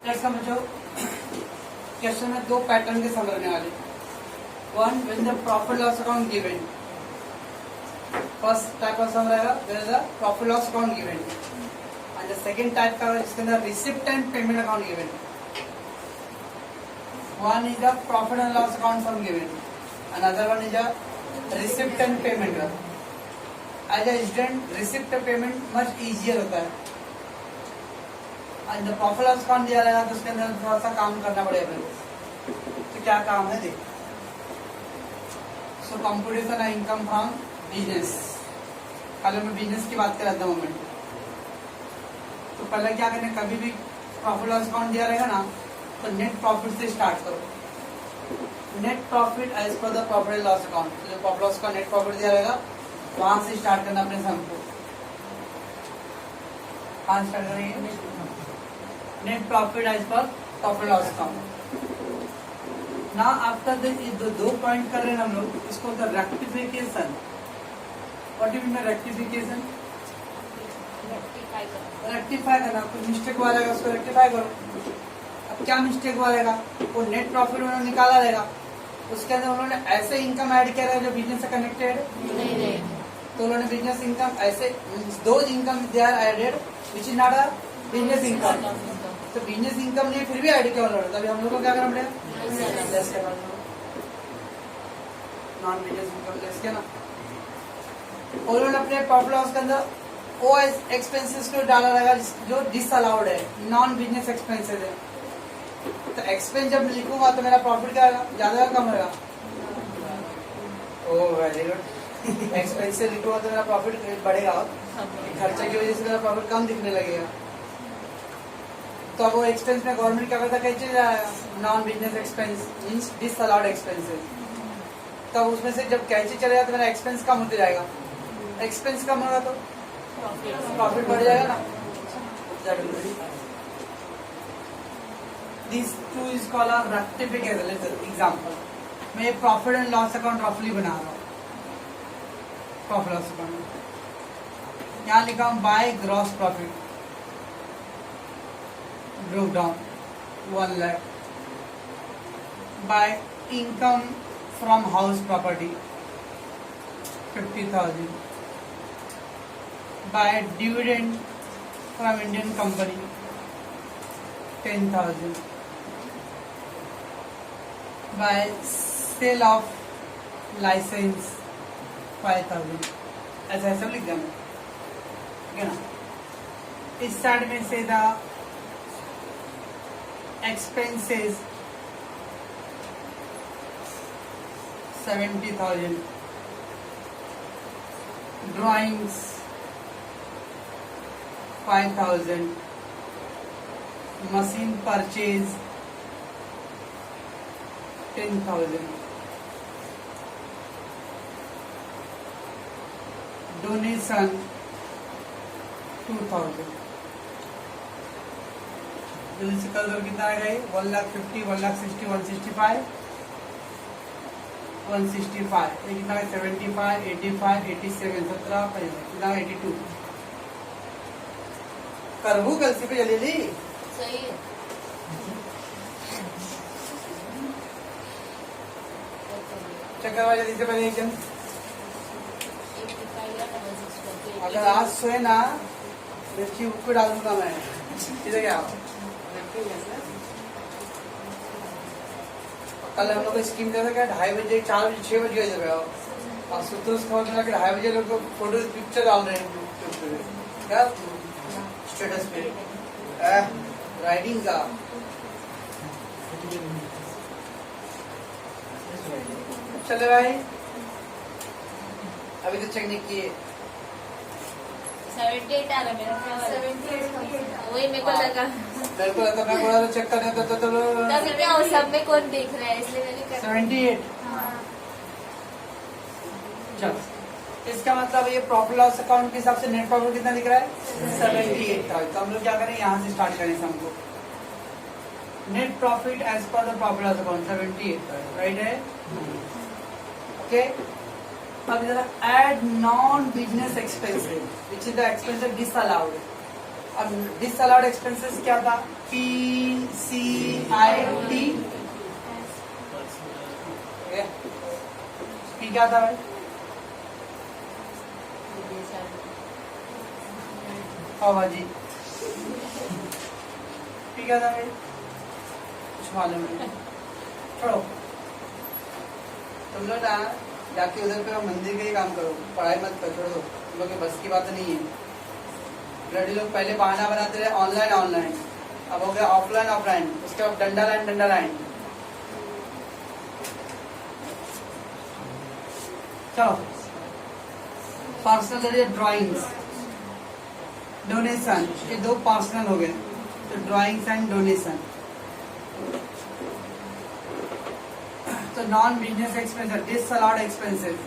समझो क्वेश्चन में दो पैटर्न के समझने वाले। One, when the profit loss account given, first type का सम रहेगा when the profit loss account given, and the second type का जिसके अंदर receipt and payment account given. One is the profit and loss account form given, another one is the receipt and payment. As a student receipt payment much easier होता है, and the profit loss account दिया रहेगा तो उसके अंदर थोड़ा सा काम करना पड़ेगा। तो क्या काम है देख। So computation of income from business, कल मैं बिजनेस की बात कर रहा था मोमेंट। तो पहले क्या करना, कभी भी प्रॉफिट लॉस अकाउंट दिया रहेगा ना तो नेट प्रॉफिट से स्टार्ट करो। Net profit as per the profit and loss account, जो प्रॉफिट लॉस का नेट प्रॉफिट दिया रहेगा वहां से स्टार्ट करना अपने सम को। कहाँ स्टार्ट करेंगे? Net profit as per profit loss account. ना आफ्टर दो पॉइंट कर रहे हैं हम लोग, इसको rectification. What you mean by rectification? Rectify करना, कुछ मिस्टेक हुआ रहेगा उसको रेक्टिफाई करो। अब क्या मिस्टेक हुआ रहेगा, वो नेट प्रॉफिट उन्होंने निकाला रहेगा, उसके अंदर उन्होंने ऐसे इनकम ऐड किया रहेगा जो बिजनेस से कनेक्टेड नहीं। तो उन्होंने बिजनेस इनकम ऐसे दो income they are added which is not a business income. तो बिजनेस इनकम नहीं फिर भी ऐड किया उन्होंने, तभी हम लोग को क्या करना पड़ेगा? नॉन बिजनेस इनकम लेस किया ना। और उन्होंने अपने प्रॉफिट लॉस के अंदर वो एक्सपेंसेस को डाला रहेगा जो डिसअलाउड है, नॉन बिजनेस एक्सपेंसेस है। तो एक्सपेंस जब लिखूंगा तो मेरा प्रॉफिट क्या होगा, ज्यादा कम होगा? Oh very good. एक्सपेंस से लिखूंगा तो मेरा प्रॉफिट बढ़ेगा, खर्चे की वजह से मेरा प्रॉफिट कम दिखने लगेगा। तो अब वो एक्सपेंस में गवर्नमेंट क्या करता है, चले जाएगा non business expense means disallowed expenses. तब उसमें से जब कैचे चलेगा तो मेरा एक्सपेंस कम होते जाएगा, एक्सपेंस कम होगा तो प्रॉफिट बढ़ जाएगा ना। This two is called a rectification. Example, मैं एक प्रॉफिट एंड लॉस अकाउंट रफली बना रहा हूँ। प्रॉफिट लॉस अकाउंट यहाँ लिखा हूँ by gross profit broke down 1 lakh, by income from house property 50,000, by dividend from Indian company 10,000, by sale of license 5,000। ऐसा सब लिख दिया मैं, ठीक है ना। इस साइड में से the expenses 70,000, drawings 5,000, machine purchase 10,000, donation 2,000। जल्दी से कल कितना आएगा ये? 1,50,000, 1,60,000, 165, 165। ये कितना है? 75, 85, 87, 17, कितना 82। करबू कल से पे जल्दी सही है। चेक करवा जल्दी से पहले एकदम। अगर आज सोए ना मिर्ची उसको डाल दूंगा मैं। इधर क्या कल हम लोग को स्कीम दिया था क्या, 2:30 बजे 4 बजे 6 बजे इधर आओ, और सुतोष खबर मिला कि 2:30 बजे लोग फोटो पिक्चर डाल रहे हैं क्या स्टेटस पे राइडिंग का। चले भाई, अभी तो चेक नहीं किए। 78 आ रहा है मेरा, 78 वही मेरे को लगा। मेरे को लगता मैं बोला चेक करने तो तब सब में कौन देख रहा है इसलिए मैंने कर 78। चलो, इसका मतलब ये प्रॉफिट लॉस अकाउंट के हिसाब से नेट प्रॉफिट कितना दिख रहा है? 78,000। तो हम लोग क्या करें, यहाँ से स्टार्ट करें सम को। Net profit as per the profit loss account 78,000, right है? ओके। अब जरा add non business expenses which is the expenses disallowed। अब disallowed expenses क्या था? P CIT P क्या था भाई? पावा जी P क्या था भाई? कुछ मालूम नहीं, छोड़ो। तुम लोग ना जाके उधर पे मंदिर का ही काम करो, पढ़ाई मत करो, छोड़ दो। तुम लोग के बस की बात नहीं है। लड़के लोग पहले बहाना बनाते रहे ऑनलाइन, अब हो गया ऑफलाइन, उसके बाद डंडा लाइन। चलो, पर्सनल ड्राइंग्स, डोनेशन, ये दो पर्सनल हो गए, तो ड्राइंग्स एंड डोनेशन। तो non business expenses, disallowed expenses,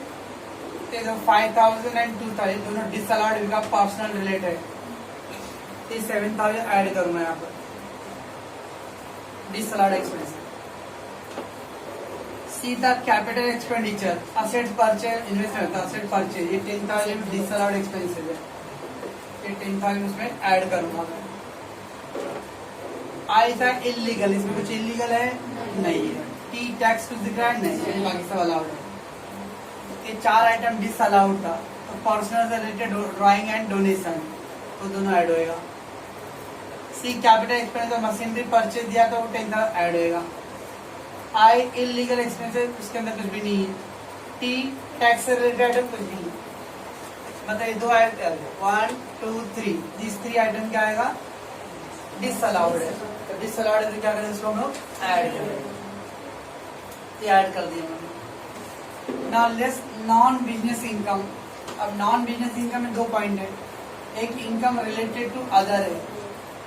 ये जो 5,000 and 2,000 दोनों डिसअलाउड इनका पर्सनल रिलेटेड, ये 7,000 ऐड करूंगा यहाँ पर डिसअलाउड एक्सपेंसेस। सीधा capital expenditure, asset purchase, investment, asset purchase, ये 10,000 डिसअलाउड एक्सपेंसेस है, ये 10,000 उसमें ऐड करूंगा मैं। आई था इलीगल, इसमें कुछ इलीगल है नहीं है। टी टैक्स कुछ दिख रहा है नहीं, बाकी सब अलाउड है। ये 4 आइटम डिसअलाउड था, तो पर्सनल से रिलेटेड ड्राइंग एंड डोनेशन, तो दोनों ऐड होएगा। सी कैपिटल एक्सपेंस, मशीनरी परचेज दिया तो वो 10,000 ऐड होएगा। आई इलीगल एक्सपेंसेस, उसके अंदर कुछ भी नहीं है। टी टैक्स से रिलेटेड कुछ भी नहीं, मतलब ये दो आइटम 1 2 3, दिस 3 आइटम क्या आएगा? डिसअलाउड है। तो डिसअलाउड है तो क्या करें, इसको हम लोग ऐड करें, ये ऐड कर दिया मैंने। Now let's non business income. अब नॉन बिजनेस इनकम में 2 पॉइंट है, एक इनकम रिलेटेड टू अदर है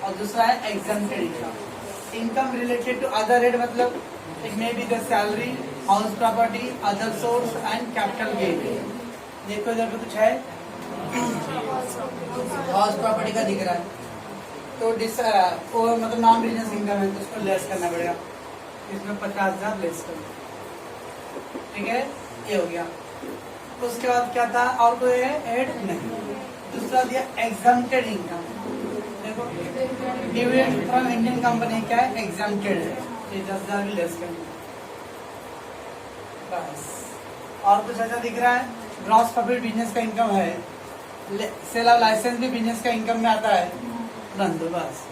और दूसरा है exempted income. Income related to other है मतलब it may be the salary, house property, other source and capital gain. देखो इधर पे कुछ है, हाउस प्रॉपर्टी का दिख रहा है, तो वो मतलब नॉन बिजनेस इनकम है, तो उसको लेस करना पड़ेगा, इसमें 50,000 लेस करो, ठीक है, ये हो गया। उसके बाद क्या था, और कोई है ऐड नहीं। दूसरा दिया एग्जम्प्टेड इनकम, देखो डिविडेंड फ्रॉम इंडियन कंपनी क्या है, एग्जम्प्टेड है, ये 10,000 भी लेस करना बस। और कुछ ऐसा दिख रहा है, ग्रॉस प्रॉफिट बिजनेस का इनकम है, सेल ऑफ लाइसेंस भी बिजनेस का इनकम में आता है, रन दो बस।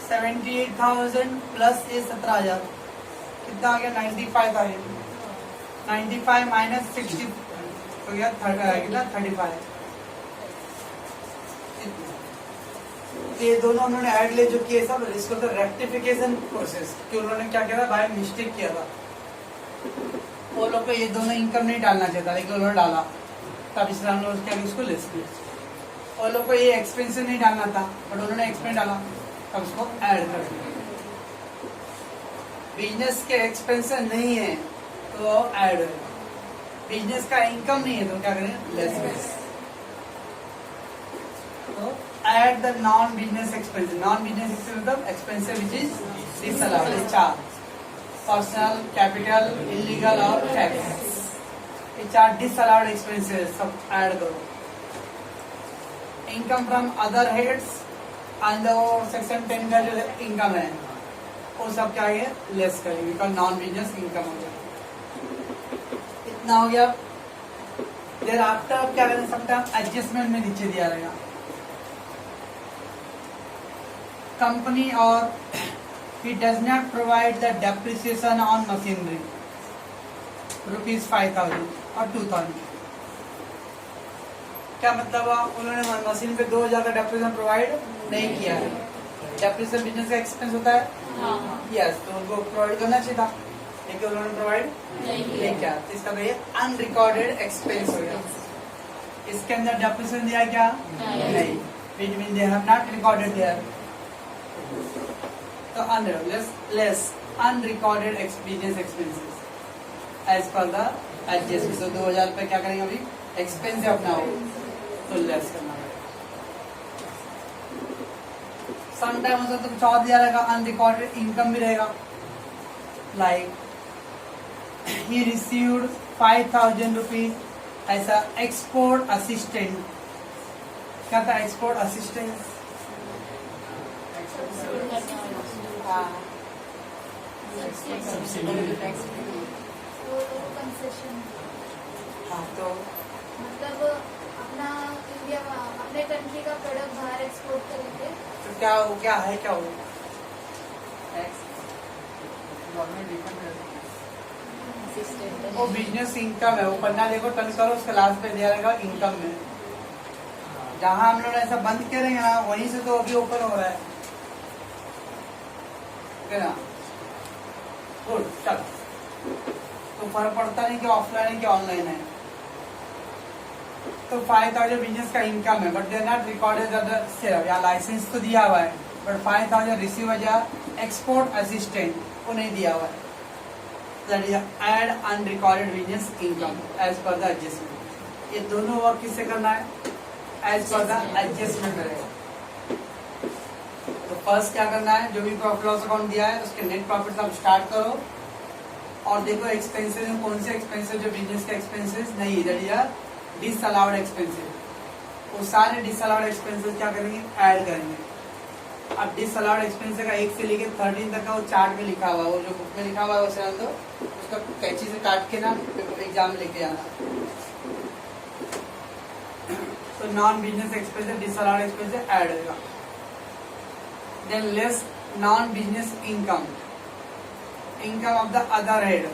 78,000 प्लस ये 17,000 कितना आ गया, 95,000। 95 माइनस 60 हो गया, कितना 35। ये दोनों उन्होंने ऐड ले जो किए सब, इसको तो रेक्टिफिकेशन प्रोसेस, कि उन्होंने क्या किया था, बाय मिस्टेक किया था। वो लोग को ये दोनों इनकम नहीं डालना चाहिए था, लेकिन उन्होंने डाला, तब इसलिए हम लोग क्या उसको लिस्ट किया। और लोग को ये एक्सपेंस नहीं डालना था, बट उन्होंने एक्सपेंस डाला, तब उसको ऐड कर दिया। बिजनेस के एक्सपेंस नहीं है तो ऐड है, बिजनेस का इनकम नहीं है तो क्या करें, लेस। तो add the non business expense. Non business expense मतलब expense which is disallowed, 4 personal, capital, illegal और टैक्स, ये 4 डिसअलाउड एक्सपेंसेस सब ऐड करो। Income from other heads and section 10 का जो इनकम है वो सब क्या है, लेस करेंगे, बिकॉज नॉन बिजनेस इनकम हो गया। इतना हो गया। देर आफ्टर अब क्या करना सकता है, एडजस्टमेंट में नीचे दिया रहेगा कंपनी और he does not provide the depreciation on machinery ₹5,000 और 2,000। क्या मतलब हुआ, उन्होंने मशीन पे 2,000 का डेप्रिसिएशन प्रोवाइड नहीं किया है। डेप्रिसिएशन बिजनेस का एक्सपेंस होता है, यस, तो उनको प्रोवाइड करना चाहिए था, लेकिन उन्होंने प्रोवाइड नहीं किया, तो इसका तो ये अनरिकॉर्डेड एक्सपेंस हो गया। इसके अंदर डेप्रिसिएशन दिया क्या, नहीं, which means they have not recorded there। तो less unrecorded business expenses as per the adjustment। तो 2,000 पे क्या करेंगे, अभी एक्सपेंस है अपना हो तो लेस करना पड़ेगा। सम टाइम हो सकता है कुछ और दिया रहेगा, अनरिकॉर्डेड इनकम भी रहेगा, like he received 5,000 rupees as a export assistant। क्या था एक्सपोर्ट असिस्टेंट, हाँ कंसेशन हाँ तो मतलब अपना इंडिया अपने कंट्री का प्रोडक्ट बाहर एक्सपोर्ट करेंगे। क्या वो क्या है क्या वो वो बिजनेस इनकम है। वो पन्ना देखो टर्न करो, उसके लास्ट पे दिया रहेगा इनकम में। जहाँ हम लोग ऐसा बंद करेंगे ना वहीं से तो अभी ओपन हो रहा है, ठीक है ना। गुड, चल तो फर्क पड़ता नहीं कि ऑफलाइन है कि ऑनलाइन है। तो 5,000 बिजनेस का इनकम है, but they are not recorded sale. या लाइसेंस तो दिया हुआ है, but 5,000 receive as export assistant को नहीं दिया हुआ है। That is add unrecorded business income as per the adjustment. ये दोनों वर्क किससे करना है? एज पर द एडजस्टमेंट रहेगा। तो फर्स्ट क्या करना है, जो भी प्रॉफिट लॉस अकाउंट दिया है उसके नेट प्रॉफिट आप स्टार्ट करो और देखो एक्सपेंसेस में कौन से एक्सपेंसेस जो बिजनेस के एक्सपेंसेस नहीं, दैट इज डिसअलाउड एक्सपेंसेस। वो सारे डिसअलाउड एक्सपेंसेस क्या करेंगे? ऐड करेंगे। अब डिसअलाउड एक्सपेंसेस का 1 से लेकर 13 तक का वो चार्ट में लिखा हुआ है, वो जो बुक में लिखा हुआ है उसे तो उसका कैंची से काट के ना एग्जाम में लेके जाना। तो non business expenses disallowed expenses add होगा। Then less non business income, income of the other head,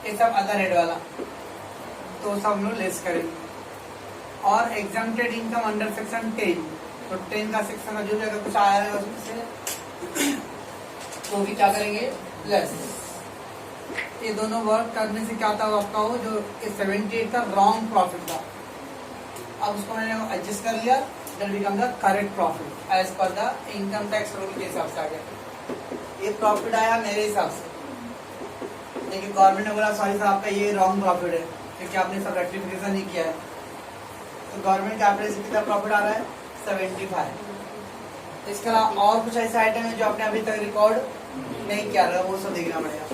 ये सब अदर हेड वाला तो सब हम लोग लेस करेंगे। और एग्जाम्प्टेड इनकम अंडर सेक्शन 10, तो 10 का सेक्शन का जो जगह कुछ आया है उसमें तो भी क्या करेंगे? लेस। ये दोनों वर्क करने से क्या होता है आपका, वो जो 78 का रॉन्ग प्रॉफिट था, अब उसको मैंने एडजस्ट कर लिया, that become the correct profit as per the income tax rule के हिसाब से आ गया। ये प्रॉफिट आया मेरे हिसाब से, लेकिन गवर्नमेंट ने बोला सॉरी साहब आपका ये रॉन्ग प्रॉफिट है क्योंकि आपने सब रेक्टिफिकेशन नहीं किया है। तो गवर्नमेंट का आपने कितना प्रॉफिट आ रहा है? 75। इसके अलावा और कुछ ऐसे आइटम है जो आपने अभी तक रिकॉर्ड नहीं किया रहा, वो सब देखना पड़ेगा।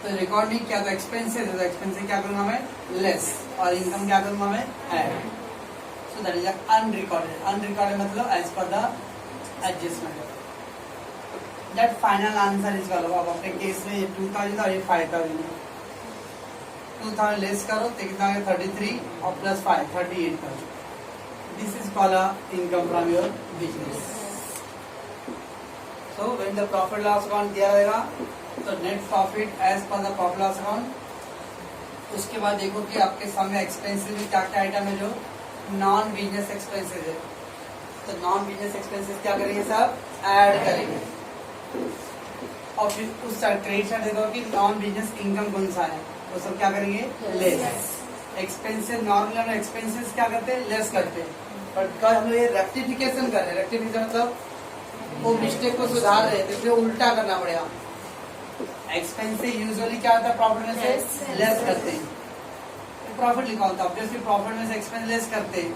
तो रिकॉर्ड नहीं किया तो एक्सपेंसेस है, तो एक्सपेंसेस क्या करूंगा मैं? लेस। और इनकम क्या करूंगा मैं? Add. So that is unrecorded. Unrecorded मतलब as per the adjustment. That final answer is गलत। अब अपने केस में ये 2000 और ये 5000 है। 2000 लेस करो तो कितना है? 33 और प्लस 5 38 करो। This is called income from your business. So when the profit loss account दिया रहेगा तो net profit as per the profit loss account. उसके बाद देखो कि आपके सामने एक्सपेंसेस में क्या क्या आइटम है जो नॉन बिजनेस एक्सपेंसेस है। तो नॉन बिजनेस एक्सपेंसेस क्या करेंगे? सब ऐड करेंगे। और फिर उस क्रेडिट साइड देखो कि नॉन बिजनेस इनकम कौन सा है, वो सब क्या करेंगे? लेस। एक्सपेंसेस नॉर्मल हम एक्सपेंसेस क्या करते हैं? लेस करते हैं। बट कल हम लोग ये रेक्टिफिकेशन कर रहे हैं। रेक्टिफिकेशन मतलब वो मिस्टेक को सुधार रहे हैं, तो इसलिए उल्टा करना पड़ेगा। एक्सपेंसेस यूजुअली क्या होता है? प्रॉफिट में से लेस करते हैं। प्रॉफिट लिखा होता है, ऑब्वियसली प्रॉफिट में से एक्सपेंस लेस करते हैं।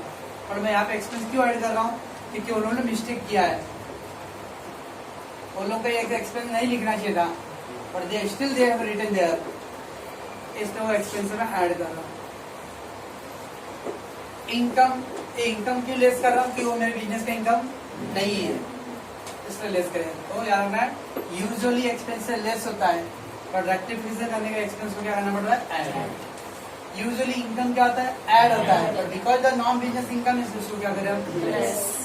और मैं यहाँ पे एक्सपेंस क्यों ऐड कर रहा हूँ? क्योंकि उन्होंने मिस्टेक किया है। वो लोग का एक एक्सपेंस नहीं लिखना चाहिए था, but they still they have written there, इसलिए वो एक्सपेंस में ऐड कर रहा हूँ। इनकम क्यों लेस कर रहा हूँ? कि वो मेरे बिजनेस का इनकम नहीं है, इसलिए लेस करें। तो यार रखना है यूजुअली एक्सपेंस से लेस होता है, बट रेक्टिफिकेशन करने का एक्सपेंस को क्या करना पड़ रहा है? ऐड। यूजुअली इनकम क्या होता है? ऐड होता है, but because the non business income is उसको क्या करें? लेस।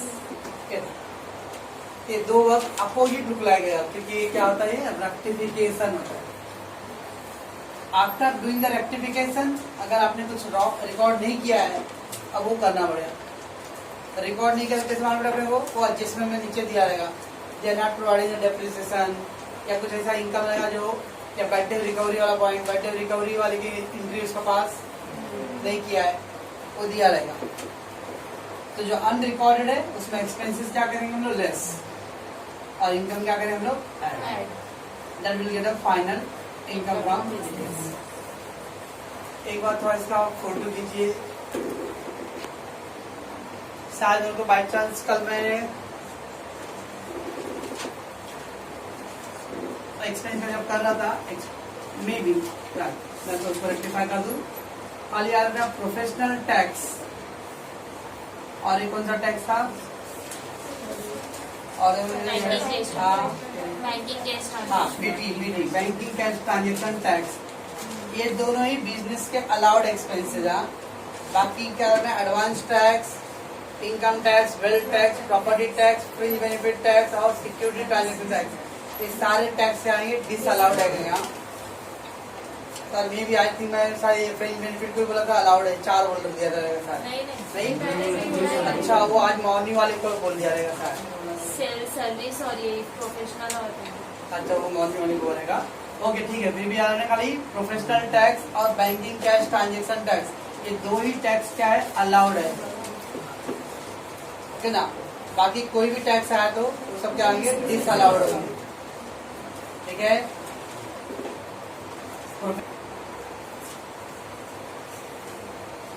ये दो वक्त अपोजिट लुक लगेगा, क्योंकि ये क्या होता है? रेक्टिफिकेशन होता है। आफ्टर डूइंग द रेक्टिफिकेशन अगर आपने कुछ रिकॉर्ड नहीं किया है, अब वो करना पड़ेगा। रिकॉर्ड नहीं करके समान पड़ेगा वो एडजस्टमेंट में नीचे दिया रहेगा। They are not providing depreciation या कुछ ऐसा इनकम रहेगा जो, या बैटरी रिकवरी वाला पॉइंट, बैटरी रिकवरी वाले की एंट्री उसका पास नहीं किया है, वो दिया रहेगा। तो जो अनरिकॉर्डेड है उसमें एक्सपेंसेस क्या करेंगे हम लोग? लेस। और इनकम क्या करेंगे हम लोग? Add. That will get a final income from business. एक बार थोड़ा इसका फोटो दीजिए। शायद मेरे को बाई चांस कल मैंने एक्सपेंस जब कर रहा था मे बी मैं तो उसको रेक्टिफाई कर दूं। खाली यार मेरा प्रोफेशनल टैक्स और ये कौन सा टैक्स था? और बैंकिंग कैश हाँ BT banking cash transaction tax, ये दोनों ही बिजनेस के अलाउड एक्सपेंसेस हैं। बाकी क्या करना है, advance tax, income tax, wealth tax, property tax, fringe benefit tax और सिक्योरिटी ट्रांजेक्शन टैक्स, ये सारे टैक्स आएंगे डिसअलाउड है यहाँ। सर मे भी आई थिंक मैं सारे फ्रिंज बेनिफिट को बोला था अलाउड है, 4 बोल दिया रहेगा सर। नहीं अच्छा, वो आज मॉर्निंग वाले को बोल दिया रहेगा सर। सर्विस और ये प्रोफेशनल और अच्छा वो मॉर्निंग वाले को बोलेगा। ओके ठीक है, फिर भी आ रहा है खाली प्रोफेशनल टैक्स और बैंकिंग कैश ट्रांजेक्शन टैक्स, ये 2 ही टैक्स क्या है अलाउड है, ओके ना। बाकी कोई भी टैक्स आया तो वो सब क्या आएंगे डिसअलाउड होगा, ठीक है।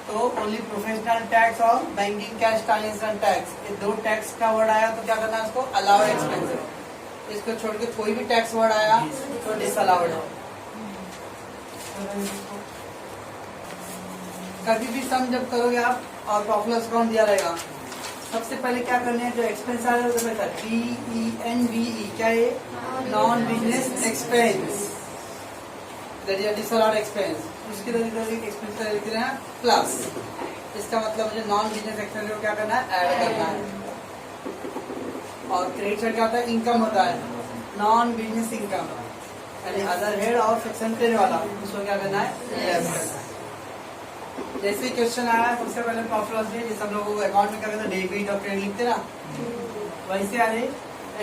तो ओनली प्रोफेशनल टैक्स और बैंकिंग कैश ट्रांजेक्शन टैक्स, ये 2 टैक्स का वर्ड आया तो क्या करना है उसको अलाउड एक्सपेंसेस, इसको छोड़ के कोई भी टैक्स वर्ड आया तो डिसअलाउड है। कभी भी सम जब करोगे आप और प्रॉफिट लॉस अकाउंट दिया रहेगा, सबसे पहले क्या करना है, जो एक्सपेंस आ रहा है उसमें DENVE क्या है, non business expense, that is disallowed expense, उसकी एक्सपेंस लिख रहे हैं प्लस, इसका मतलब मुझे नॉन बिजनेस एक्सपेंस को क्या करना है ऐड करना है। और क्रेडिट साइड क्या होता है, इनकम होता है, नॉन बिजनेस इनकम यानी अदर हेड और सेक्शन 10 वाला, उसको क्या करना है लेस करना है। जैसे क्वेश्चन आया सबसे पहले प्रॉफिट लॉस में जैसे हम लोग अकाउंट में क्या करते हैं डेबिट और क्रेडिट लिखते ना, वैसे आ रहे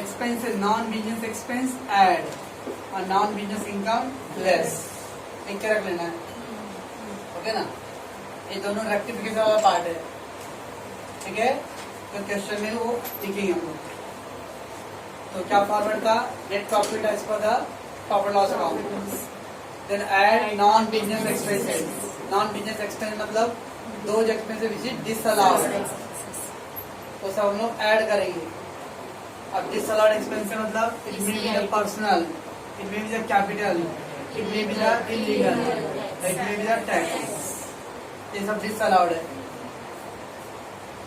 expenses non business expense add और नॉन बिजनेस इनकम लेस, लिख के रख लेना है, ओके ना। ये दोनों रेक्टिफिकेशन वाला पार्ट है, ठीक है। तो क्वेश्चन में वो लिखेंगे हम लोग। तो क्या फॉर्मेट था, net profit as per the profit loss account, then add non business expenses, non business expense मतलब 2 एक्सपेंसेस विच इज डिसअलाउड, तो सब हम लोग ऐड करेंगे। अब डिसअलाउड एक्सपेंस मतलब it may be the personal, it may be the capital, it may be the illegal, it may be the tax, ये सब डिसअलाउड है।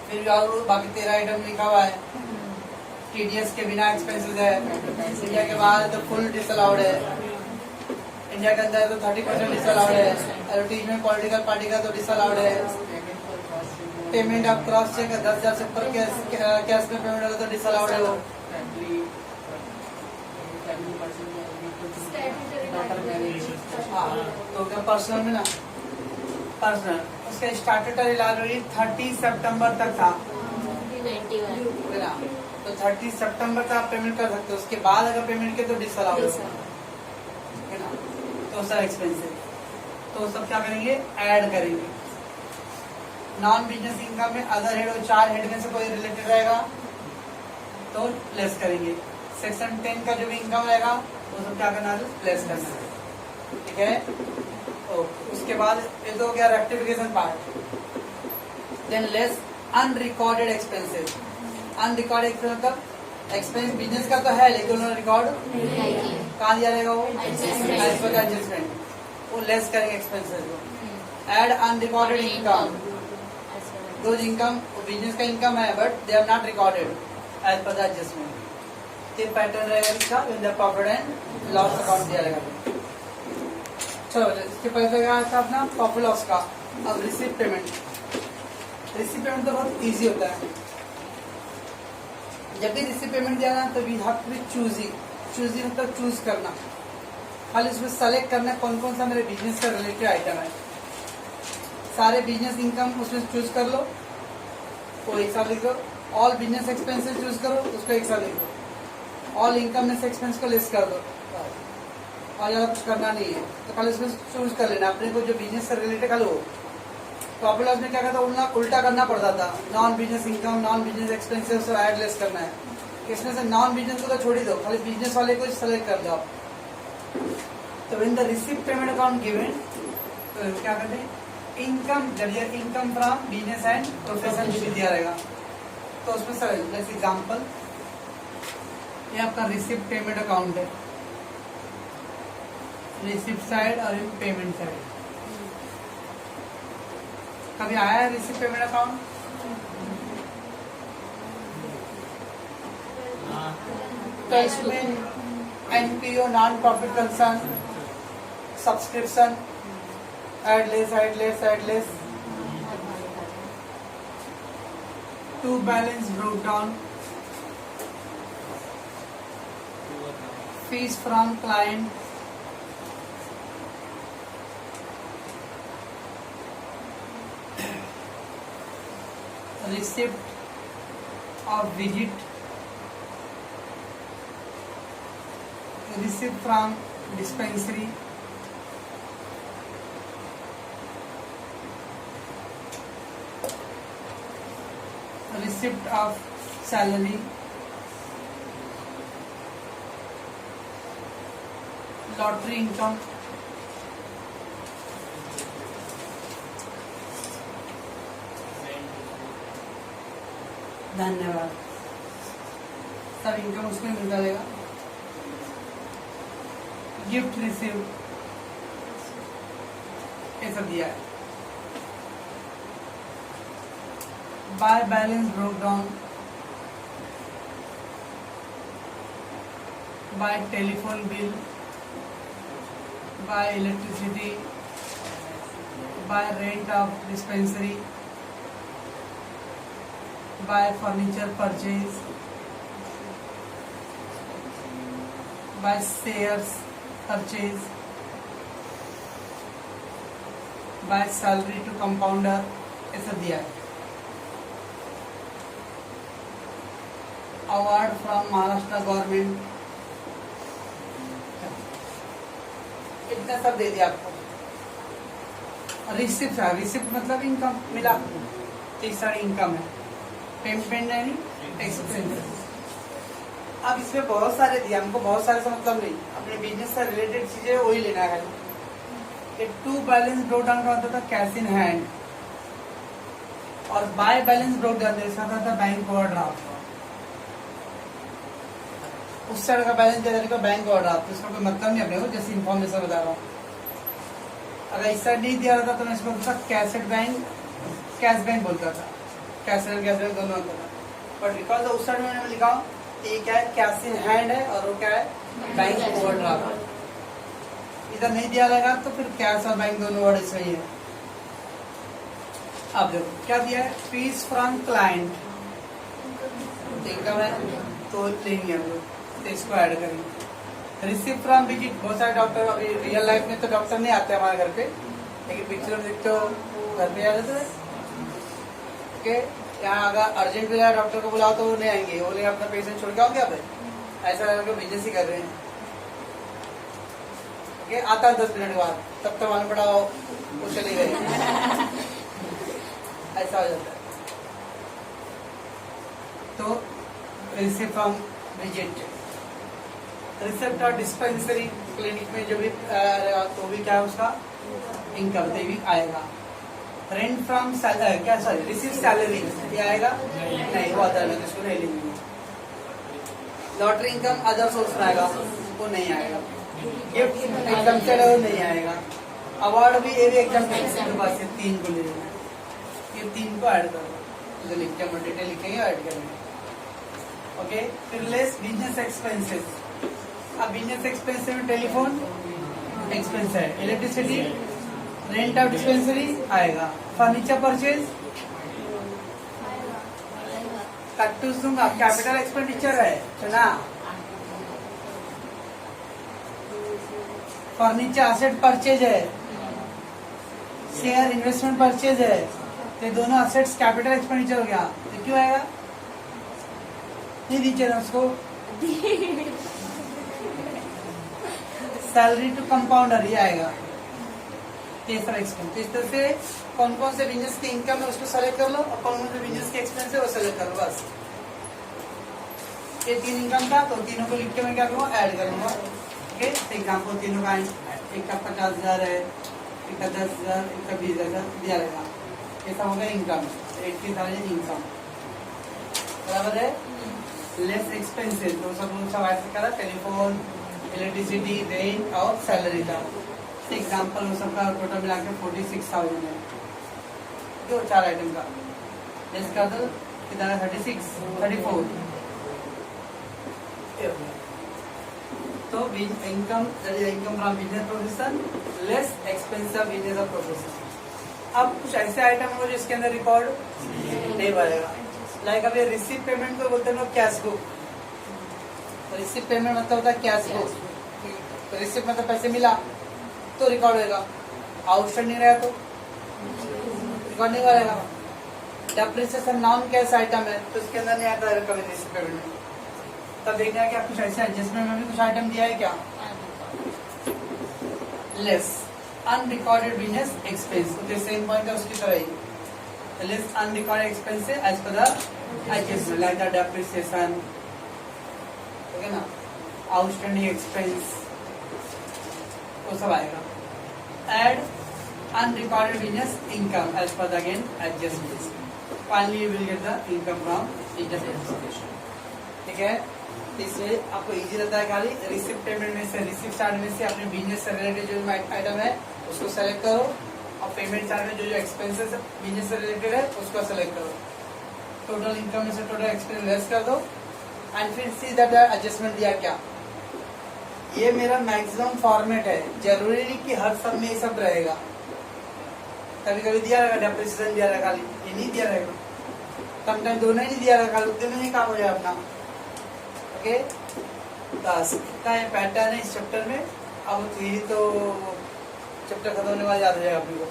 फिर और बाकी 13 आइटम लिखा हुआ है, TDS के बिना एक्सपेंसेस है, इंडिया के बाहर तो फुल डिसअलाउड है, इंडिया के अंदर तो 30% डिसअलाउड है, एडवर्टीजमेंट पॉलिटिकल पार्टी का तो डिसअलाउड है, पेमेंट आप क्रॉस चेक 10,000 से ऊपर कैश में पेमेंट होगा तो डिसअलाउड है वो। हाँ तो क्या पर्सनल में ना, पर्सनल उसका स्टैट्यूटरी लाइब्रेरी 30 सितंबर तक था, है ना। तो 30 सितंबर तक आप पेमेंट कर सकते हो, उसके बाद अगर पेमेंट किया तो डिसअलाउड है ना। तो सर एक्सपेंसिव, तो सब क्या करेंगे ऐड करेंगे। नॉन बिजनेस इनकम में अदर हेड और 4 हेड में से कोई रिलेटेड रहेगा तो लेस करेंगे। सेक्शन 10 का जो भी इनकम रहेगा वो सब क्या करना है लेस करना है, ठीक है। उसके बाद ये तो हो गया rectification part. Than less unrecorded expenses, unrecorded expense मतलब एक्सपेंस बिजनेस का तो है लेकिन उन्होंने रिकॉर्ड कहाँ दिया रहेगा, वो एज पर एडजस्टमेंट, वो लेस करेंगे एक्सपेंसेस को। ऐड अनरिकॉर्डेड इनकम, दो इनकम बिजनेस का इनकम है but they are not recorded as per the adjustment, ये पैटर्न रहेगा इसका in the profit and loss account दिया रहेगा। चलो इसके पहले क्या था अपना प्रॉफिट लॉस का। अब रिसीव पेमेंट, रिसीव पेमेंट तो बहुत इजी होता है। जब भी रिसीव पेमेंट दिया ना तो we have to be choosy, choosy मतलब चूज करना, खाली उसमें सेलेक्ट करना कौन कौन सा मेरे बिजनेस का रिलेटेड आइटम है। सारे बिजनेस इनकम उसमें चूज कर लो, वो एक साथ लिख दो। ऑल बिजनेस एक्सपेंसेस चूज करो, उसको एक साथ लिख दो। ऑल इनकम में से एक्सपेंस को लिस्ट कर दो, और ज़्यादा कुछ करना नहीं है। तो खाली उसमें चूज कर लेना अपने को जो बिजनेस से रिलेटेड कर लो। प्रॉफिट लॉस में क्या करता है उल्टा करना पड़ता था, non business income non business expenses add less करना है। इसमें से नॉन बिजनेस को तो छोड़ ही दो, खाली बिजनेस वाले को सेलेक्ट कर दो आप। तो in the receive payment account given, तो क्या करते हैं इनकम, जब ये income from business and profession भी दिया रहेगा तो उसमें सर जैसे एग्जाम्पल ये आपका रिसीव पेमेंट अकाउंट है, रिसिप्ट साइड और पेमेंट साइड। कभी आया है रिसिप्ट पेमेंट अकाउंट? तो इसमें NPO non profit concern, subscription, एडलेस, to balance broke down, fees from client, receipt of visit, receipt from dispensary, receipt of salary, lottery income, धन्यवाद। सब इनकम उसमें मिलता रहेगा। गिफ्ट रिसीव ये सब दिया है। By balance broke down, bye telephone bill, bye electricity, bye rent of dispensary, by furniture purchase, by shares purchase, by salary to compounder, ऐसा दिया है। अवार्ड फ्रॉम महाराष्ट्र गवर्नमेंट, इतना सब दे दिया आपको। रिसिप्ट है, रिसिप्ट मतलब इनकम मिला, तीसरा इनकम है। पेमेंट नहीं एक्सपेंसेस। अब इसमें बहुत सारे दिया, हमको बहुत सारे से मतलब नहीं, अपने बिजनेस से रिलेटेड चीजें वही लेना है। ये टू बैलेंस ब्रोक डाउन का होता था कैश इन हैंड, और बाय बैलेंस ब्रोक डाउन जैसा था बैंक ओवरड्राफ्ट। उस साइड का बैलेंस जैसा बैंक ओवरड्राफ्ट, इसका कोई मतलब नहीं अपने को, जैसे इन्फॉर्मेशन बता रहा हूँ। अगर इस साइड नहीं दिया रहता तो मैं इसको बोलता कैसेट बैंक, कैश बैंक बोलता था, कैश बैंक दोनों होता था। बट बिकॉज उस साइड में मैंने लिखा ये क्या है, कैश इन हैंड है, और वो क्या है, बैंक ओवरड्राफ्ट। इधर नहीं दिया रहेगा तो फिर कैश और बैंक दोनों वर्ड सही है। अब देखो क्या दिया है, फीस फ्रॉम क्लाइंट, इनकम है तो लेंगे हम लोग, तो इसको ऐड करेंगे। रिसीव फ्रॉम विजिट, बहुत सारे डॉक्टर रियल लाइफ में तो डॉक्टर नहीं आते हमारे घर पे, लेकिन पिक्चर में देखते हो घर पे आ जाते हैं। यहाँ अगर अर्जेंट में डॉक्टर को बुलाओ तो वो नहीं आएंगे, वो अपना पेशेंट छोड़ के आओगे आप, ऐसा करके बिजनेस ही कर रहे हैं। ओके, आता है 10 मिनट बाद, तब तक मालूम पड़ा वो चले गए, ऐसा हो जाता है। तो रिसीव फ्रॉम विजिट, रिसेप्ट और डिस्पेंसरी, क्लिनिक में जो भी तो भी क्या है उसका इनकम भी आएगा। रेंट फ्रॉम क्या सॉरी रिसीव सैलरी ये आएगा नहीं, वो अदर में इसको नहीं लेंगे। लॉटरी इनकम अदर सोर्स में आएगा, वो नहीं आएगा। गिफ्ट एकदम से नहीं आएगा। अवार्ड भी ये भी एकदम बस ये 3 को ले लेना, ये 3 को ऐड करो, जो लिखते हैं डिटेल लिखेंगे ऐड करेंगे। ओके, फिर लेस बिजनेस एक्सपेंसेस। अब बिजनेस एक्सपेंसेस में टेलीफोन एक्सपेंस है, इलेक्ट्रिसिटी, रेंट ऑफ डिस्पेंसरी आएगा, फर्नीचर परचेज कट्टूस दूंगा, कैपिटल एक्सपेंडिचर है चुना, फर्नीचर असेट परचेज है, शेयर इन्वेस्टमेंट परचेज है, ये दोनों असेट्स कैपिटल एक्सपेंडिचर हो गया। तो क्यों आएगा, नहीं दीजिए ना उसको। सैलरी टू कंपाउंडर ये आएगा, तीसरा एक्सपेंस। इस तरह से कौन कौन से बिजनेस की इनकम है उसको सेलेक्ट कर लो, और कौन कौन से बिजनेस के एक्सपेंस है वो सेलेक्ट कर लो, बस। ये 3 इनकम था, तो तीनों को लिख के मैं क्या करूँगा, ऐड करूँगा। ओके, एग्जाम्पल तीनों का, एक का 50,000 है, एक का 10,000, एक का 20,000 दिया रहेगा। ऐसा हो गया इनकम, 80,000 इनकम, बराबर है। लेस एक्सपेंसेस, तो सब ऐसे करा, टेलीफोन, इलेक्ट्रिसिटी, रेंट और सैलरी था। एग्जाम्पल वो सबका टोटल मिला के 46,000 है, जो 4 आइटम का। लेस कर दो कितना, 36, 34, ये हो गया। तो income from business profession less expense of business of profession. अब कुछ ऐसे आइटम हो जो इसके अंदर रिकॉर्ड नहीं बनेगा। लाइक अभी रिसीव पेमेंट को बोलते हैं लोग कैश बुक। रिसीव पेमेंट मतलब होता है कैश बुक। रिसीव मतलब पैसे मिला तो रिकॉर्ड होगा, आउटस्टैंडिंग रहेगा तो रिकॉर्ड नहीं करेगा। डेप्रिसिएशन नॉन कैश आइटम है तो इसके अंदर नहीं आता है कभी रिसीव पेमेंट में। तब देखना है कि आप कुछ ऐसे एडजस्टमेंट में भी कुछ आइटम दिया है क्या। Less unrecorded business expense same point है उसकी तरह ही। Less unrecorded expense as per the adjustment like the depreciation, ठीक है ना, आउटस्टैंडिंग एक्सपेंस वो सब आएगा। Add unrecorded business income as per the again adjustment. Finally you will get the income from business administration. ठीक है, इसलिए आपको इजी रहता है। खाली रिसिप्ट पेमेंट में से, रिसिप्ट चार्ज में से अपने बिजनेस से रिलेटेड जो आइटम है उसको सेलेक्ट करो और पेमेंट चार्ज में जो एक्सपेंसेस बिजनेस से रिलेटेड है उसको सेलेक्ट करो। टोटल इनकम में से टोटल एक्सपेंस लेस कर दो एंड फिर सी दैट एडजस्टमेंट दिया क्या। ये मेरा मैक्सिमम फॉर्मेट है, जरूरी नहीं कि हर सब में ये सब रहेगा। कभी कभी दिया रहेगा डेप्रिसिएशन दिया रहेगा, खाली ये नहीं दिया रहेगा। समटाइम दोनों ही नहीं दिया रहेगा, खाली उतने में ही काम हो जाए अपना। ओके, बस इतना ये पैटर्न है इस चैप्टर में। अब यही तो चैप्टर खत्म होने वाला याद हो जाएगा अपने को।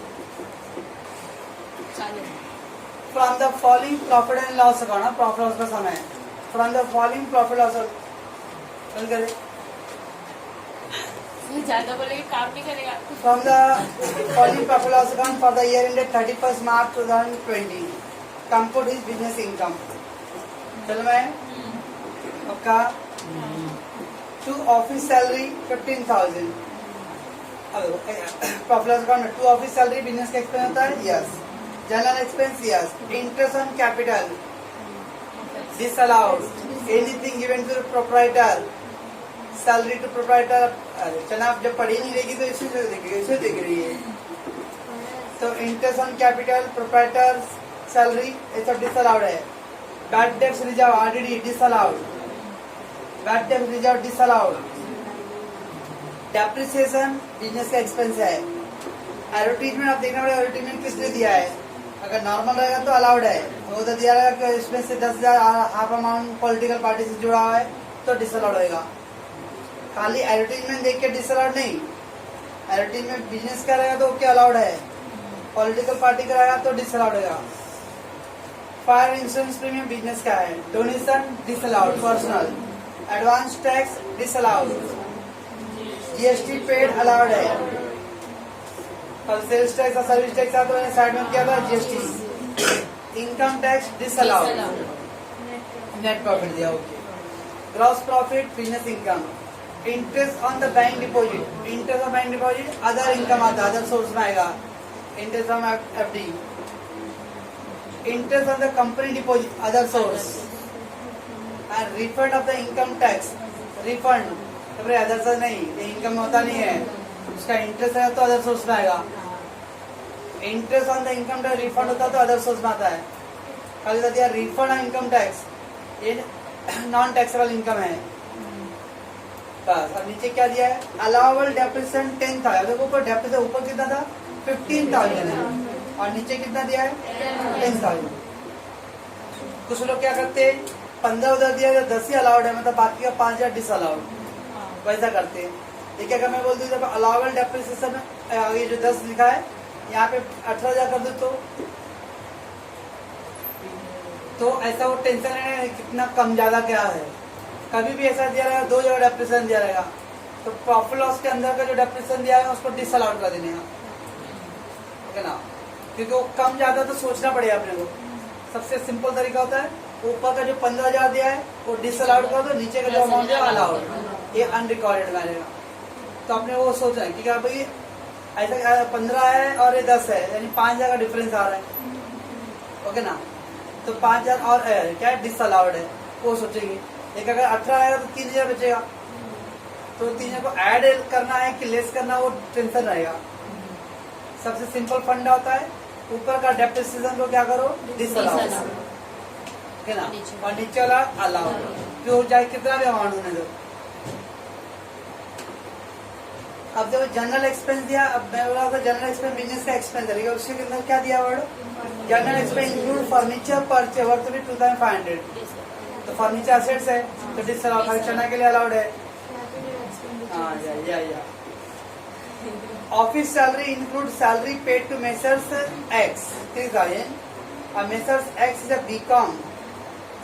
From the following profit and loss account, profit loss का समय है। From the following profit loss करे ज्यादा बोलेंगे काम नहीं करेगा। From the following profit loss account for the year ended 31 March 2020 compute his business income. चलो मैं आपका to office salary 15,000। Profit loss account में टू ऑफिस सैलरी बिजनेस का एक्सपेंस होता है, yes. General expense, yes. Interest on capital disallowed. Anything given to the proprietor, salary to proprietor। अरे चना आप जब पढ़ी नहीं रहेगी तो इसे देख रही है। तो interest on capital, proprietor, salary ये सब डिसअलाउड है। Bad debts reserve RDD disallowed. Bad debts reserve disallowed. Depreciation business का एक्सपेंस है। एडवर्टीजमेंट आप देखना पड़ेगा एडवर्टीजमेंट किसने दिया है। अगर नॉर्मल रहेगा तो अलाउड है, वो तो दिया रहेगा कि इसमें से 10,000 हाफ अमाउंट पॉलिटिकल पार्टी से जुड़ा हुआ है तो डिसअलाउड होगा। खाली एडवर्टीजमेंट देख के डिसअलाउड नहीं, एडवर्टीजमेंट बिजनेस का रहेगा तो क्या अलाउड है, पॉलिटिकल पार्टी का रहेगा तो डिसअलाउड होगा। फायर इंश्योरेंस प्रीमियम बिजनेस का है। Donation disallowed. Personal advance tax disallowed. GST paid allowed है। और सेल्स टैक्स और सर्विस टैक्स तो मैंने साइड में किया था, GST. Income tax disallowed. Net profit दिया, okay. Gross profit business income. Interest on the bank deposit, interest on bank deposit other income आता है, अदर सोर्स में आएगा। Interest on FD. Interest on the company deposit other source. And refund of the income tax, refund other source नहीं, income होता नहीं है उसका, interest है तो अदर सोर्स में आएगा। Interest on the income tax refund होता तो अदर सोर्स में आता है। खाली तो दिया रिफंड ऑन इनकम टैक्स, ये नॉन टैक्सेबल इनकम है बस। अब नीचे क्या दिया है, अलाउबल डेप्रिसिएशन 10,000। देखो ऊपर डेप्रिसिएशन ऊपर कितना था 15,000 है और नीचे कितना दिया है 10,000। कुछ लोग क्या करते हैं 15 उधर दिया 10 ही अलाउड है, मतलब बाकी का 5,000 डिसअलाउड, वैसा करते हैं। देखिए अगर मैं बोल दूँ जब अलाउबल डेप्रिसिएशन ये जो 10 लिखा है यहाँ पे 18,000 कर दो तो ऐसा वो टेंशन है कितना कम ज्यादा क्या है। कभी भी ऐसा दिया रहेगा 2 जगह डेप्रिसिएशन दिया रहेगा तो प्रॉफिट लॉस के अंदर का जो डेप्रिसिएशन दिया है उसको डिसअलाउड कर देने का, ओके ना, क्योंकि वो कम ज्यादा तो सोचना पड़ेगा अपने को। सबसे सिंपल तरीका होता है ऊपर का जो 15,000 दिया है वो डिसअलाउड कर दो, नीचे का जो अमाउंट है अलाउड, ये अनरिकॉर्डेड में रहेगा। तो आपने वो सोचा है कि भाई ऐसा 15 है और ये 10 है यानी 5,000 का डिफरेंस आ रहा है, ओके ना, तो 5,000 और क्या डिसअलाउड है वो सोचेंगे। एक अगर 18 आएगा तो 3,000 बचेगा, तो 3,000 को ऐड करना है कि लेस करना वो टेंशन रहेगा। सबसे सिंपल फंडा होता है ऊपर का डेप्रिसिएशन को क्या करो डिसअलाउड, ओके ना, और नीचे वाला अलाउड। जो चाहे कितना भी अमाउंट होने दो। अब देखो जनरल एक्सपेंस दिया, अब मैं बोला था जनरल एक्सपेंस बिजनेस का एक्सपेंस है, उसके अंदर क्या दिया word, general expense include furniture purchase worth भी 2500। तो फर्नीचर असेट्स है तो डिसअलाउड, खर्चना के लिए अलाउड है। हाँ या office salary include salary paid to messrs X 3000 और messrs X is a BCom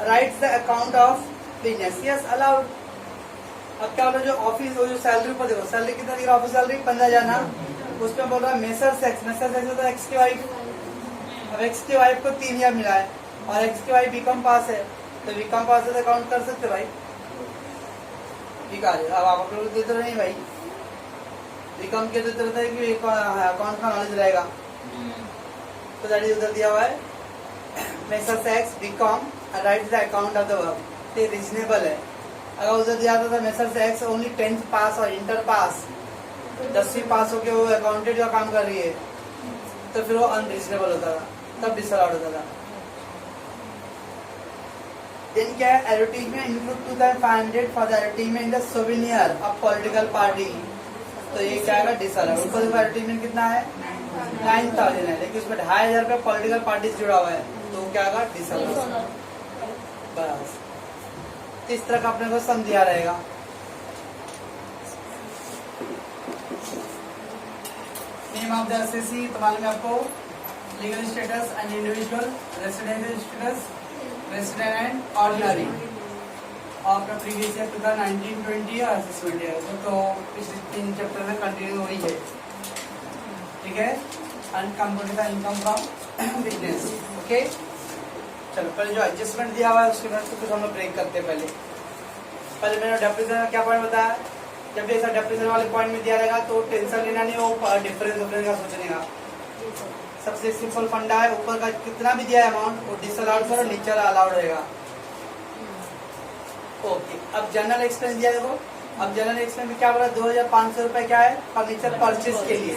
writes the account of business, yes allowed. अब क्या बोला, जो ऑफिस जो सैलरी ऊपर देखो, सैलरी कितना दिख रहा है, ऑफिस सैलरी 15,000 ना, उसमें बोल रहा है मेसर्स एक्स होता है एक्स की वाइफ। अब एक्स की वाइफ को 3,000 मिला है और एक्स की वाइफ बीकॉम पास है, तो बीकॉम पास है तो अकाउंट कर सकते भाई, ठीक है। अब आप लोग देते नहीं भाई, बीकॉम के देते रहता है कि अकाउंट का नॉलेज रहेगा, तो दैट इज उधर दिया हुआ है messrs X BCom right the account of the work, ये रीजनेबल है। अगर उधर दिया था मेसर्स एक्स ओनली 10th पास और इंटर पास, 10वीं पास होके वो अकाउंटेंट का काम कर रही है, तो फिर वो अनरीजनेबल होता था, तब डिसअलाउड होता था। देन क्या है, advertisement include 2500 for the advertisement in the souvenir of political party, तो ये क्या है डिसअलाउड। ऊपर देखो एडवर्टीजमेंट कितना है 9,000 है, लेकिन उसमें 2,500 रुपये पॉलिटिकल पार्टी से जुड़ा हुआ है, तो क्या होगा डिसअलाउड। बस इस तरह का अपने को समझा रहेगा। नेम ऑफ द एसएससी तो मालूम है आपको, legal status and individual, residential status, resident and ordinary. और अपना प्रीवियस ईयर 2019-20 और असेसमेंट ईयर, तो पिछले 3 चैप्टर में कंटिन्यू वही है, ठीक है। अनकम्प्यूटेड इनकम फ्रॉम बिजनेस, ओके। चलो पहले जो एडजस्टमेंट दिया हुआ है उसके बाद कुछ हम लोग ब्रेक करते हैं। पहले मैंने डेप्रिसिएशन का क्या पॉइंट बताया, जब भी ऐसा डेप्रिसिएशन वाले पॉइंट में दिया रहेगा तो टेंशन लेना नहीं, वो डिफरेंस का सोचने का सबसे सिंपल फंडा है। ऊपर का कितना भी दिया है अमाउंट वो डिसअलाउड करो, नीचे अलाउड रहेगा, ओके। अब जनरल एक्सपेंस दिया देखो, अब जनरल एक्सपेंस में क्या बोला, 2,500 रुपए क्या है फर्नीचर परचेज के लिए।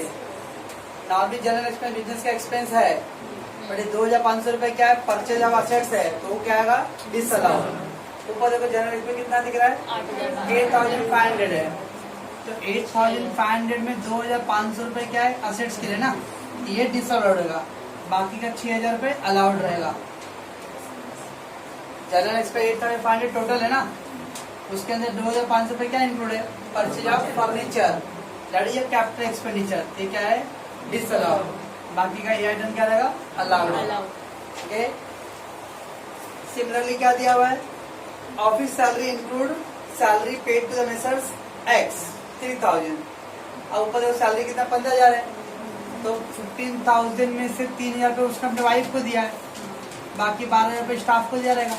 ना भी जनरल एक्सपेंस बिजनेस का एक्सपेंस है, बट 2,500 रुपए क्या है परचेज ऑफ असेट्स है, तो वो क्या आएगा डिसअलाउड। ऊपर देखो जनरल एक्सपेंस कितना दिख रहा है 8,500 है, तो 8,500 में 2,500 रुपए क्या है असेट्स के लिए ना, ये डिसअलाउड होगा, बाकी का 6,000 रुपए अलाउड रहेगा। जनरल एक्सपेंस 8,500 टोटल है ना, उसके अंदर 2,500 रुपए क्या इंक्लूड है, purchase of furniture, that is capital expenditure, ये क्या है डिसअलाउड, बाकी का ये आइटम क्या रहेगा अलाउड, ओके। सिमिलरली क्या दिया हुआ है, office salary include salary paid to the messrs X 3,000। अब ऊपर सैलरी कितना 15,000 है, तो 15,000 में से 3,000 रुपये उसने अपने वाइफ को दिया है, बाकी 12,000 रुपये स्टाफ को दिया रहेगा,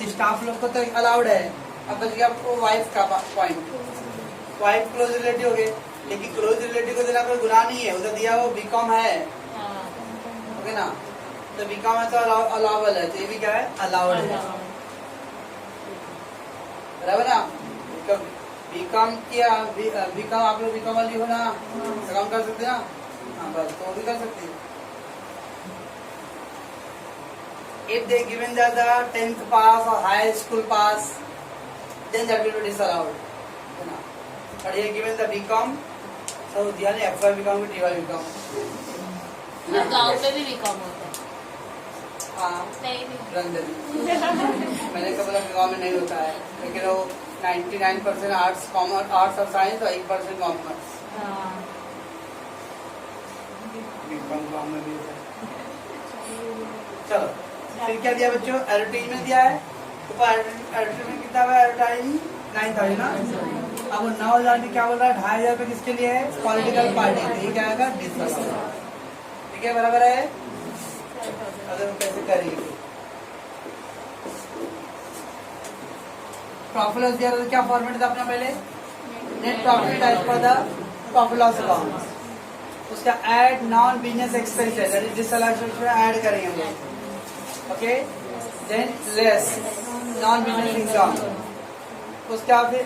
स्टाफ लोग को तो अलाउड है। अब बच गया आपको वाइफ का पॉइंट, वाइफ क्लोज रिलेटिव हो गए, लेकिन क्लोज रिलेटिव को देना कोई गुनाह नहीं है, उधर दिया वो बीकॉम है, ओके ना, तो बीकॉम है तो अलाउबल है, तो ये भी क्या है अलाउड है, बराबर ना। बीकॉम किया, बीकॉम आप लोग बीकॉम वाली हो ना, काम कर सकते ना, हाँ बस तो भी कर सकते हैं। If they given the 10th pass or high school pass, then that will be disallowed. But here given the BCom, so दिया नहीं FY BCom की TY BCom. गाँव में भी बीकॉम होता है, हाँ नहीं मैंने कहा बोला गाँव में नहीं होता है, लेकिन वो 99% आर्ट्स कॉमर्स आर्ट्स और साइंस और 1% कॉमर्स, बीकॉम गाँव में भी होता है। चलो फिर क्या दिया बच्चों, एडवर्टाइजमेंट दिया है, ऊपर एडवर्टाइजमेंट कितना है, एडवर्टाइजिंग 9,000 ना। अब वो 9,000 में क्या बोल रहा है 2,500 रुपये किसके लिए है, पॉलिटिकल पार्टी, तो ये क्या आएगा डिसअलाउड, ठीक है बराबर है। अगर कैसे करेंगे प्रॉफिट लॉस दिया तो क्या फॉर्मेट था अपना पहले, net profit as per the profit loss account, उसका add non business expenses that is disallowed add करेंगे हम लोग, okay. Then less non business income, उसका फिर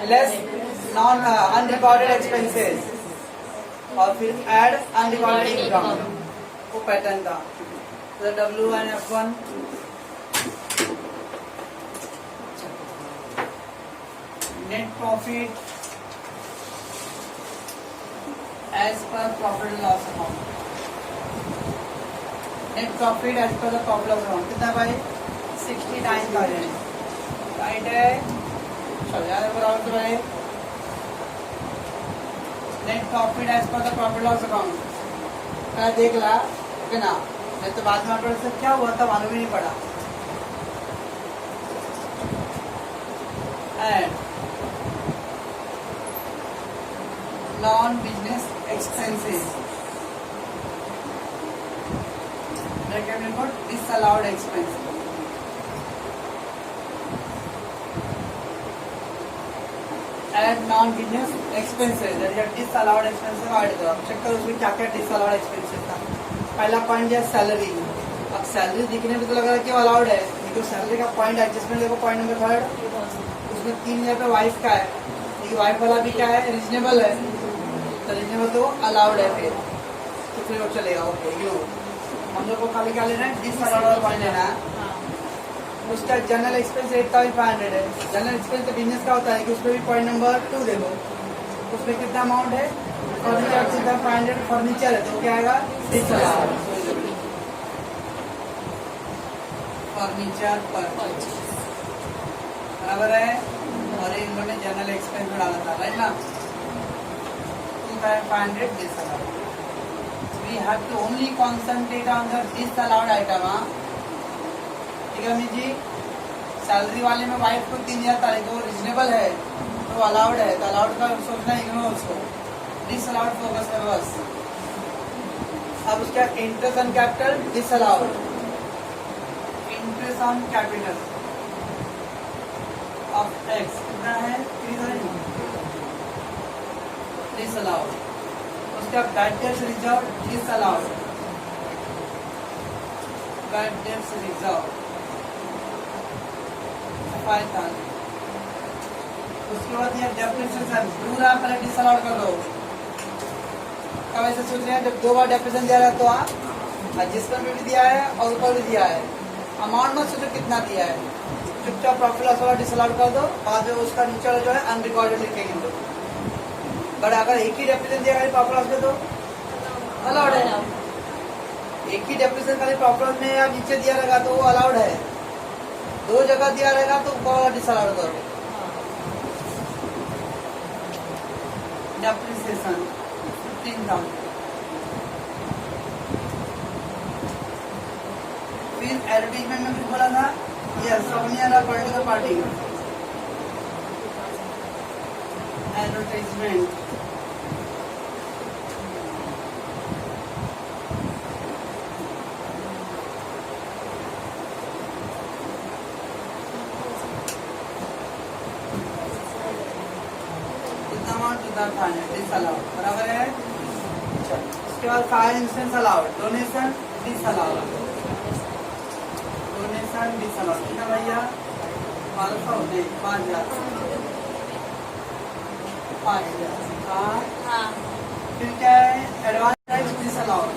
लेस नॉन अनरिकॉर्डेड एक्सपेंसेस, और फिर ऐड अनरिकॉर्डेड इनकम, वो पैटर्न था। तो W1 F1 net profit as per profit and loss account. Net profit as per the profit loss account कितना भाई 69,000 right है। चलो यार बराबर तो भाई net profit as per the profit loss account क्या देख ला कि ना, नहीं तो बाद में ऑर्डर से क्या हुआ था मालूम ही नहीं पड़ा। And non business expenses bracket में put disallowed expenses. Add non business expenses disallowed expenses add करो। चेक करो उसमें क्या क्या डिसअलाउड एक्सपेंसेस था। पहला पॉइंट है सैलरी। अब सैलरी दिखने में तो लग रहा है कि अलाउड है, लेकिन सैलरी का पॉइंट एडजस्टमेंट देखो पॉइंट नंबर 3 उसमें 3,000 पे वाइफ का है, लेकिन वाइफ वाला भी क्या है रीजनेबल है, तो रीजनेबल तो अलाउड है फिर तो फिर वो चलेगा। ओके यू हम लोग को खाली क्या लेना है डिसअलाउड वाला पॉइंट लेना है। उसका जनरल एक्सपेंस 8,500 है। जनरल एक्सपेंस तो बिजनेस का होता है कि उसमें भी पॉइंट नंबर 2 देखो उसमें कितना अमाउंट है फर्नीचर 500 फर्नीचर है तो क्या आएगा डिसअलाउड फर्नीचर पर बराबर है। और इन लोगों ने जनरल एक्सपेंस में डाला था राइट ना 2,500 disallowed. We have to only concentrate on the disallowed item. ठीक है अमित जी सैलरी वाले में वाइफ को 3,000 था लेकिन वो रीजनेबल है तो अलाउड है, तो अलाउड का सोचना इग्नोर उसको, डिसअलाउड फोकस करो बस। अब उसका interest on capital disallowed, interest on capital of tax कितना है 3,000 डिसअलाउड। उसका bad debts reserve disallowed, bad debts reserve 5,000। उसके बाद ये डेप्रिसिएशन पूरा पहले डिसअलाउड कर दो। कब ऐसे सोच रहे हैं जब 2 बार डेप्रिसिएशन दिया है तो आप जिस पर भी दिया है और ऊपर भी दिया है अमाउंट मत सोचो कितना दिया है, चुपचाप प्रॉफिट लॉस वाला डिसअलाउड कर दो, बाद में उसका नीचे वाला जो है अनरिकॉर्डेड लिखेंगे हम लोग। बट अगर एक ही डेप्रिसिएशन दिया है प्रॉफिट लॉस में तो अलाउड है। एक ही डेप्रिसिएशन खाली प्रॉफिट लॉस में या नीचे दिया रहेगा तो वो अलाउड है, 2 जगह दिया रहेगा तो ऊपर वाला डिसअलाउड करो। डेप्रिसिएशन 15,000। फिर एडवर्टीजमेंट में कुछ बोला था यस सबने पॉलिटिकल पार्टी एडवर्टाइजमेंट डिसअलाउड बराबर है। उसके बाद fire instance allowed, donation disallowed, donation disallowed कितना भैया 500 नहीं 5,000 5,000। फिर क्या है advance tax disallowed,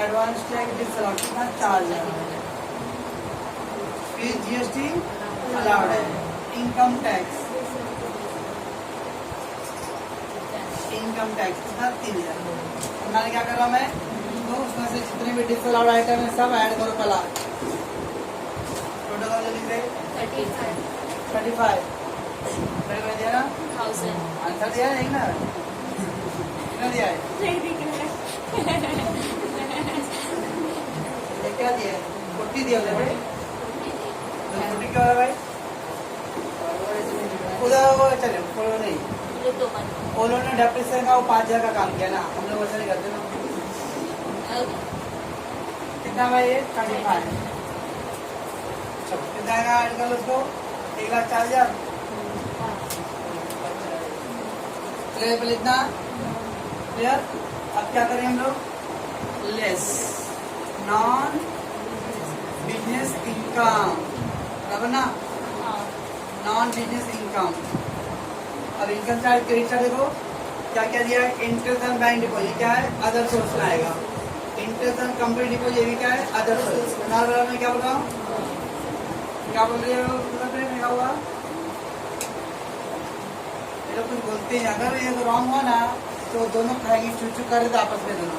advance tax disallowed कितना 4,000। फिर जीएसटी अलाउड है, इनकम टैक्स, इनकम टैक्स कितना 3,000। मैंने क्या करा मैं तो उसमें से जितने भी डिसअलाउड आइटम है सब ऐड करो पहला टोटल वाले लिख दे 35 दिया ना 1000 आंसर दिया है ना कितना दिया है नहीं दिख रहा है। ये क्या दिया है 40 दिया भाई 40 क्या हो रहा है भाई उधर चले फॉलो नहीं उन्होंने डेप्रिसिएशन का वो 5,000 का काम किया ना, हम लोग वैसे नहीं करते ना। कितना भाई 35 कितना आएगा आजकल उसको 1,04,000 पहले इतना क्लियर। अब क्या करें हम लोग लेस नॉन बिजनेस इनकम बराबर ना, नॉन बिजनेस इनकम। अब इनकम साइड क्रेडिट साइड देखो क्या क्या दिया है इंटरेस्ट ऑन बैंक डिपॉजिट क्या है अदर सोर्स में आएगा, इंटरेस्ट ऑन कंपनी डिपॉजिट भी क्या है अदर सोर्स। में क्या बताओ क्या बोल रही है क्या हुआ देखते हैं, अगर ये रॉन्ग हो ना तो दोनों खाएंगे, चू करे तो आपस में दोनों।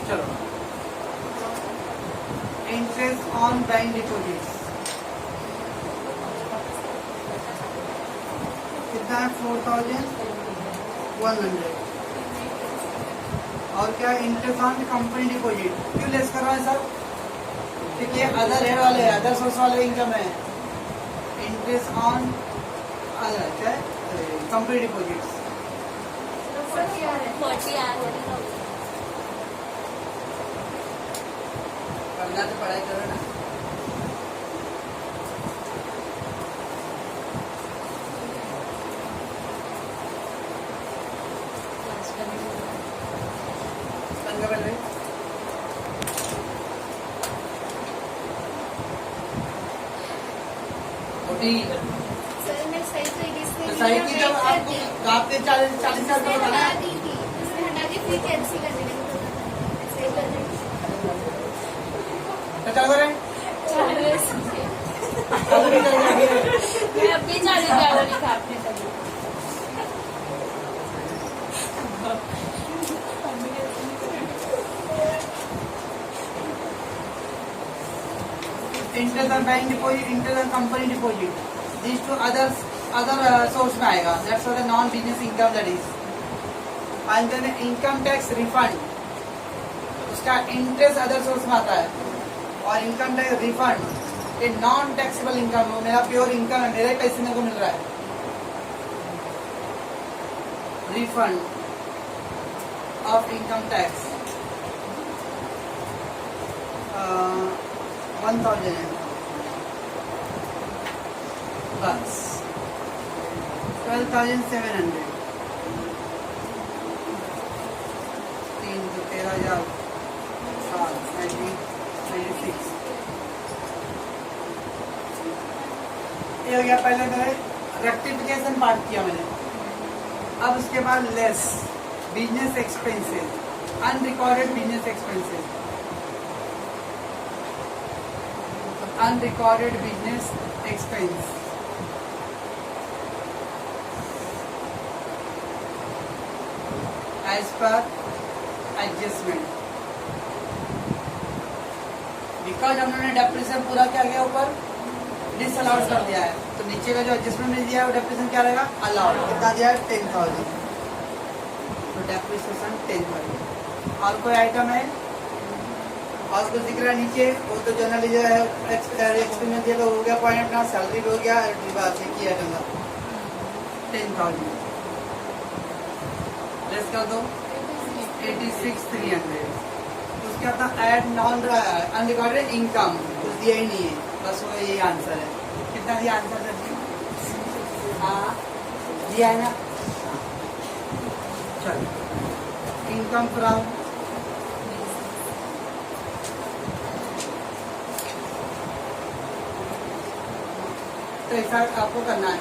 चलो, इंटरेस्ट ऑन बैंक डिपॉजिट कितना है? 4100। और क्या इंटरेस्ट ऑन कंपनी डिपॉजिट क्यों लेस कर रहा है सर? क्योंकि ये अदर है वाले, अदर सोर्स वाले इनकम है। इंटरेस्ट ऑन अदर क्या है? कंपनी डिपॉजिट्स 40 आ रहे हैं। 40 आ रहे हैं। करना तो पढ़ाई करो ना। संग बन रहे सर मैं सही तरीके से तो सही की जब आपको आपके 40 साल का बताना हटा दी थी, उसने हटा के फिर कैंसिल करने लगी तो सही कर रही थी। तो चल करें 40 कल भी करेंगे। मैं अभी 40 कैलोरी खाती थी। Interest on bank deposit, interest on company deposit, this to other source में आएगा। That's for the non business income, that is. And then income tax refund, उसका इंटरेस्ट अदर सोर्स में आता है। और इनकम टैक्स रिफंड ये non taxable income हो, मेरा प्योर इनकम है, मेरे पैसे मेरे को मिल रहा है। रिफंड ऑफ इनकम टैक्स 1000 है बस। 12,700 3 तो 13,000 96। ये हो गया पहले मैंने रेक्टिफिकेशन पार्ट किया मैंने। अब उसके बाद less business expenses, unrecorded business expenses, unrecorded business expense as per adjustment. Because हमने डेप्रिसिएशन पूरा क्या गया ऊपर डिसअलाउड कर दिया है, तो नीचे का जो एडजस्टमेंट दिया है वो डेप्रिसिएशन क्या रहेगा? अलाउड। कितना दिया है? 10,000। तो डेप्रिसिएशन 10,000। और कोई आइटम है और कुछ दिख रहा है नीचे? वो तो जनरली जो है एक्सपेरिमेंट दिया तो हो गया पॉइंट अपना, सैलरी हो गया, बात है किया था 10,000 लेस कर दो 86,300। उसके बाद ऐड नॉन अनरिकॉर्डेड इनकम कुछ दिया ही नहीं है, बस वो यही आंसर है। कितना दिया आंसर सर? हाँ दिया है ना। चलो, इनकम फ्रॉम तो ऐसा आपको करना है।